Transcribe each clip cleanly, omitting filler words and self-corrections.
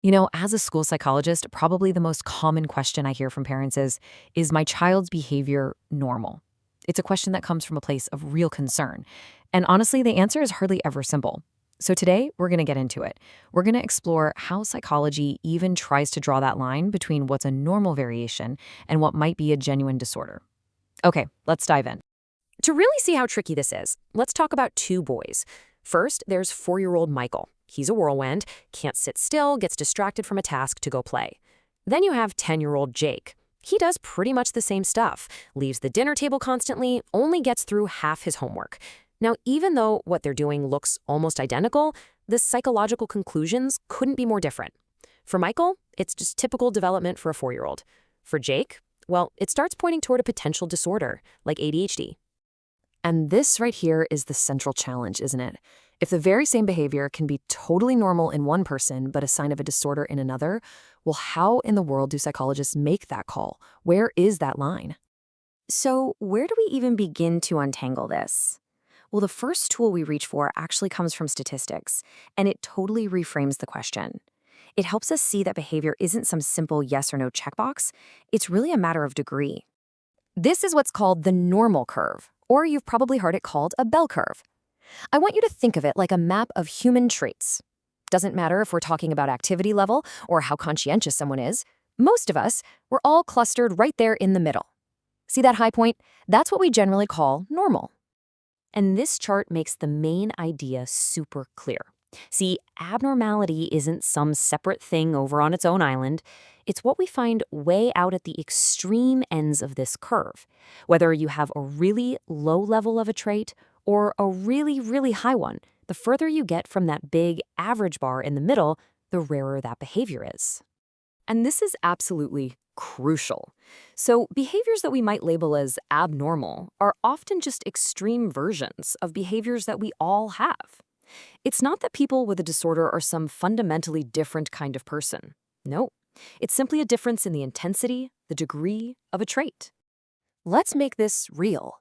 As a school psychologist, probably the most common question I hear from parents is my child's behavior normal? It's a question that comes from a place of real concern. And honestly, the answer is hardly ever simple. So today, we're going to get into it. We're going to explore how psychology even tries to draw that line between what's a normal variation and what might be a genuine disorder. Okay, let's dive in. To really see how tricky this is, let's talk about two boys. First, there's 4-year-old Michael. He's a whirlwind, can't sit still, gets distracted from a task to go play. Then you have 10-year-old Jake. He does pretty much the same stuff, leaves the dinner table constantly, only gets through half his homework. Now, even though what they're doing looks almost identical, the psychological conclusions couldn't be more different. For Michael, it's just typical development for a 4-year-old. For Jake, well, it starts pointing toward a potential disorder, like ADHD. And this right here is the central challenge, isn't it? If the very same behavior can be totally normal in one person but a sign of a disorder in another, well, how in the world do psychologists make that call? Where is that line? So, where do we even begin to untangle this? Well, the first tool we reach for actually comes from statistics, and it totally reframes the question. It helps us see that behavior isn't some simple yes or no checkbox, it's really a matter of degree. This is what's called the normal curve, or you've probably heard it called a bell curve. I want you to think of it like a map of human traits. Doesn't matter if we're talking about activity level or how conscientious someone is. Most of us, we're all clustered right there in the middle. See that high point? That's what we generally call normal. And this chart makes the main idea super clear. See, abnormality isn't some separate thing over on its own island. It's what we find way out at the extreme ends of this curve. Whether you have a really low level of a trait or a really, really high one, the further you get from that big average bar in the middle, the rarer that behavior is. And this is absolutely crucial. So behaviors that we might label as abnormal are often just extreme versions of behaviors that we all have. It's not that people with a disorder are some fundamentally different kind of person. No, it's simply a difference in the intensity, the degree of a trait. Let's make this real.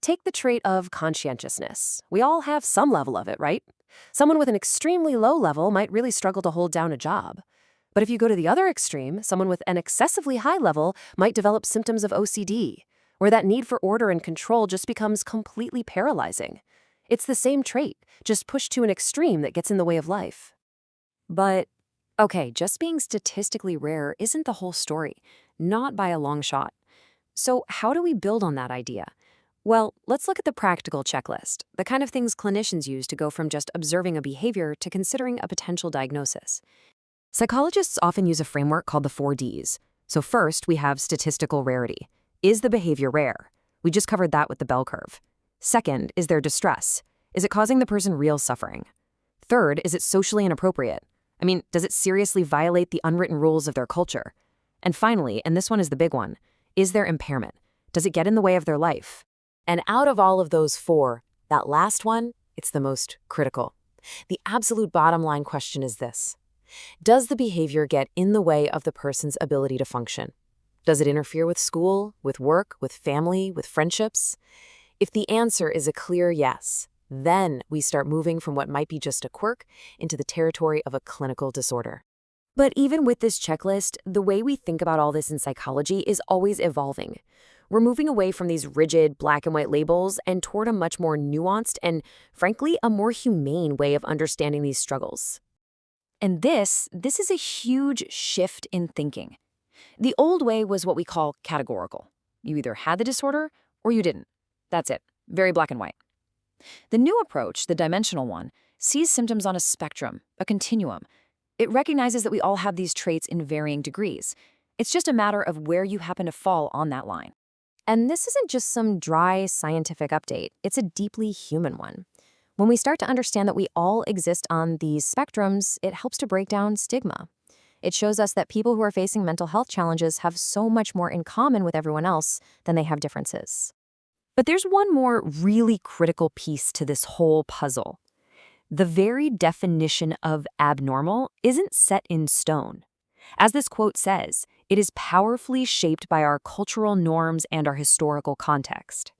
Take the trait of conscientiousness. We all have some level of it, right? Someone with an extremely low level might really struggle to hold down a job. But if you go to the other extreme, someone with an excessively high level might develop symptoms of OCD, where that need for order and control just becomes completely paralyzing. It's the same trait, just pushed to an extreme that gets in the way of life. But, okay, just being statistically rare isn't the whole story, not by a long shot. So how do we build on that idea? Well, let's look at the practical checklist, the kind of things clinicians use to go from just observing a behavior to considering a potential diagnosis. Psychologists often use a framework called the 4Ds. So first, we have statistical rarity. Is the behavior rare? We just covered that with the bell curve. Second, is there distress? Is it causing the person real suffering? Third, is it socially inappropriate? Does it seriously violate the unwritten rules of their culture? And finally, and this one is the big one, is there impairment? Does it get in the way of their life? And out of all of those 4, that last one, it's the most critical. The absolute bottom line question is this. Does the behavior get in the way of the person's ability to function? Does it interfere with school, with work, with family, with friendships? If the answer is a clear yes, then we start moving from what might be just a quirk into the territory of a clinical disorder. But even with this checklist, the way we think about all this in psychology is always evolving. We're moving away from these rigid black and white labels and toward a much more nuanced and, frankly, a more humane way of understanding these struggles. And this is a huge shift in thinking. The old way was what we call categorical. You either had the disorder or you didn't. That's it. Very black and white. The new approach, the dimensional one, sees symptoms on a spectrum, a continuum. It recognizes that we all have these traits in varying degrees. It's just a matter of where you happen to fall on that line. And this isn't just some dry scientific update. It's a deeply human one. When we start to understand that we all exist on these spectrums, it helps to break down stigma. It shows us that people who are facing mental health challenges have so much more in common with everyone else than they have differences. But there's one more really critical piece to this whole puzzle. The very definition of abnormal isn't set in stone. As this quote says, it is powerfully shaped by our cultural norms and our historical context.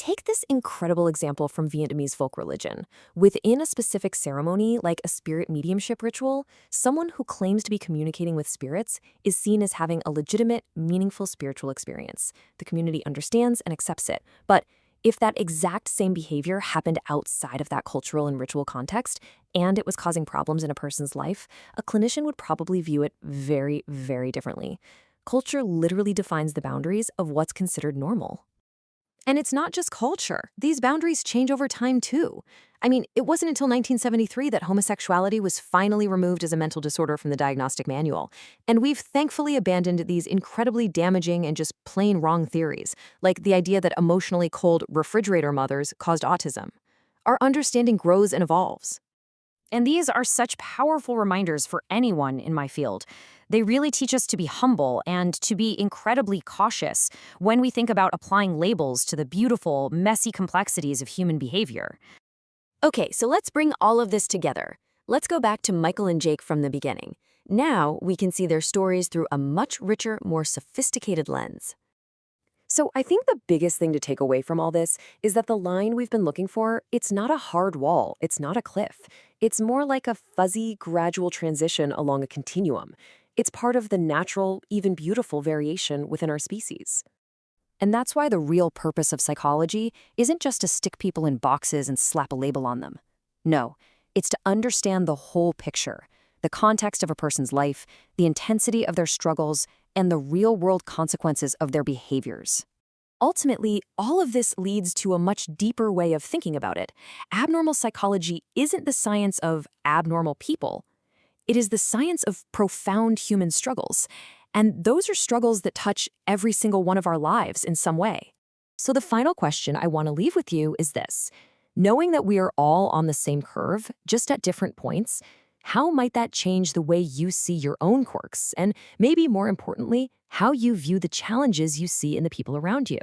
Take this incredible example from Vietnamese folk religion. Within a specific ceremony, like a spirit mediumship ritual, someone who claims to be communicating with spirits is seen as having a legitimate, meaningful spiritual experience. The community understands and accepts it. But if that exact same behavior happened outside of that cultural and ritual context, and it was causing problems in a person's life, a clinician would probably view it very, very differently. Culture literally defines the boundaries of what's considered normal. And it's not just culture. These boundaries change over time, too. I mean, it wasn't until 1973 that homosexuality was finally removed as a mental disorder from the diagnostic manual. And we've thankfully abandoned these incredibly damaging and just plain wrong theories, like the idea that emotionally cold refrigerator mothers caused autism. Our understanding grows and evolves. And these are such powerful reminders for anyone in my field. They really teach us to be humble and to be incredibly cautious when we think about applying labels to the beautiful, messy complexities of human behavior. Okay, so let's bring all of this together. Let's go back to Michael and Jake from the beginning. Now we can see their stories through a much richer, more sophisticated lens. So I think the biggest thing to take away from all this is that the line we've been looking for, it's not a hard wall, it's not a cliff. It's more like a fuzzy, gradual transition along a continuum. It's part of the natural, even beautiful variation within our species. And that's why the real purpose of psychology isn't just to stick people in boxes and slap a label on them. No, it's to understand the whole picture, the context of a person's life, the intensity of their struggles, and the real-world consequences of their behaviors. Ultimately, all of this leads to a much deeper way of thinking about it. Abnormal psychology isn't the science of abnormal people. It is the science of profound human struggles. And those are struggles that touch every single one of our lives in some way. So the final question I want to leave with you is this. Knowing that we are all on the same curve, just at different points, how might that change the way you see your own quirks? And maybe more importantly, how you view the challenges you see in the people around you?